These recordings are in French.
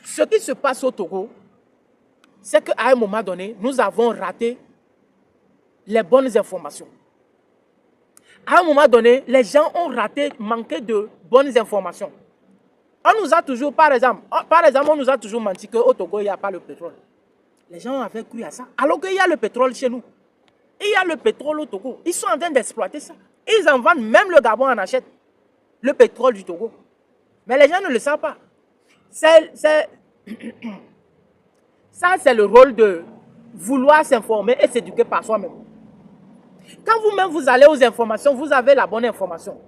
Ce qui se passe au Togo, c'est qu'à un moment donné, nous avons raté les bonnes informations. À un moment donné, les gens ont manqué de bonnes informations. On nous a toujours, par exemple, on nous a toujours menti qu'au Togo, il n'y a pas le pétrole. Les gens avaient cru à ça. Alors qu'il y a le pétrole chez nous. Il y a le pétrole au Togo. Ils sont en train d'exploiter ça. Ils en vendent, même le Gabon en achète. Le pétrole du Togo. Mais les gens ne le savent pas. Ça, c'est le rôle de vouloir s'informer et s'éduquer par soi-même. Quand vous-même vous allez aux informations, vous avez la bonne information.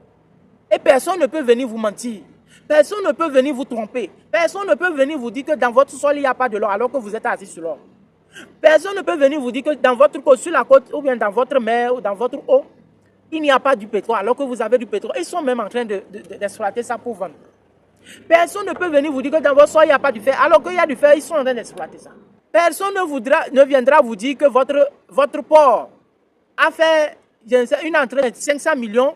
Et personne ne peut venir vous mentir. Personne ne peut venir vous tromper. Personne ne peut venir vous dire que dans votre sol, il n'y a pas de l'or alors que vous êtes assis sur l'or. Personne ne peut venir vous dire que dans votre côte, sur la côte, ou bien dans votre mer, ou dans votre eau, il n'y a pas du pétrole alors que vous avez du pétrole. Ils sont même en train d'exploiter ça pour vendre. Personne ne peut venir vous dire que dans votre sol, il n'y a pas du fer alors qu'il y a du fer, ils sont en train d'exploiter ça. Personne ne viendra vous dire que votre port a fait une entrée de 500 millions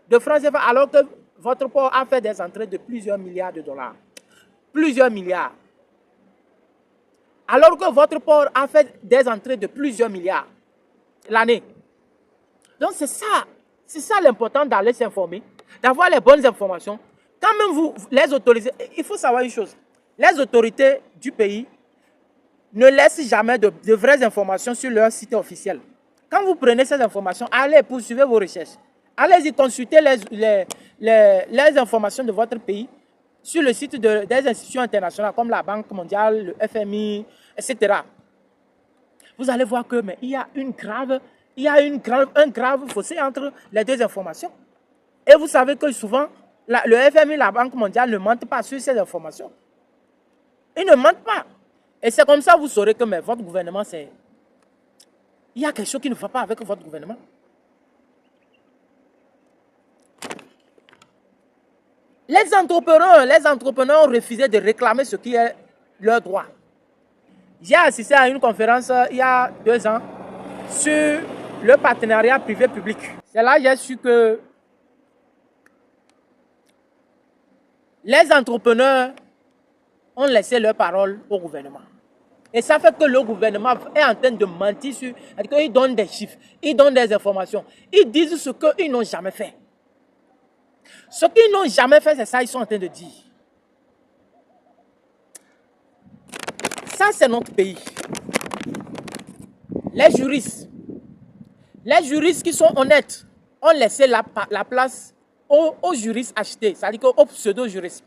de francs CFA alors que votre port a fait des entrées de plusieurs milliards de dollars. Plusieurs milliards. Alors que votre port a fait des entrées de plusieurs milliards l'année. Donc c'est ça l'important d'aller s'informer, d'avoir les bonnes informations. Quand même vous les autorités, il faut savoir une chose, les autorités du pays ne laissent jamais de vraies informations sur leur site officiel. Quand vous prenez ces informations, allez poursuivre vos recherches. Allez-y consulter les informations de votre pays sur le site des institutions internationales comme la Banque mondiale, le FMI, etc. Vous allez voir que il y a un grave fossé entre les deux informations. Et vous savez que souvent, le FMI, la Banque mondiale ne mentent pas sur ces informations. Ils ne mentent pas. Et c'est comme ça que vous saurez que votre gouvernement, il y a quelque chose qui ne va pas avec votre gouvernement. Les entrepreneurs ont refusé de réclamer ce qui est leur droit. J'ai assisté à une conférence il y a 2 ans sur le partenariat privé-public. C'est là que j'ai su que les entrepreneurs ont laissé leur parole au gouvernement. Et ça fait que le gouvernement est en train de mentir sur... Ils donnent des chiffres, ils donnent des informations. Ils disent ce qu'ils n'ont jamais fait. Ce qu'ils n'ont jamais fait, c'est ça qu'ils sont en train de dire. Ça, c'est notre pays. Les juristes qui sont honnêtes ont laissé la place aux juristes achetés, c'est-à-dire aux pseudo-juristes.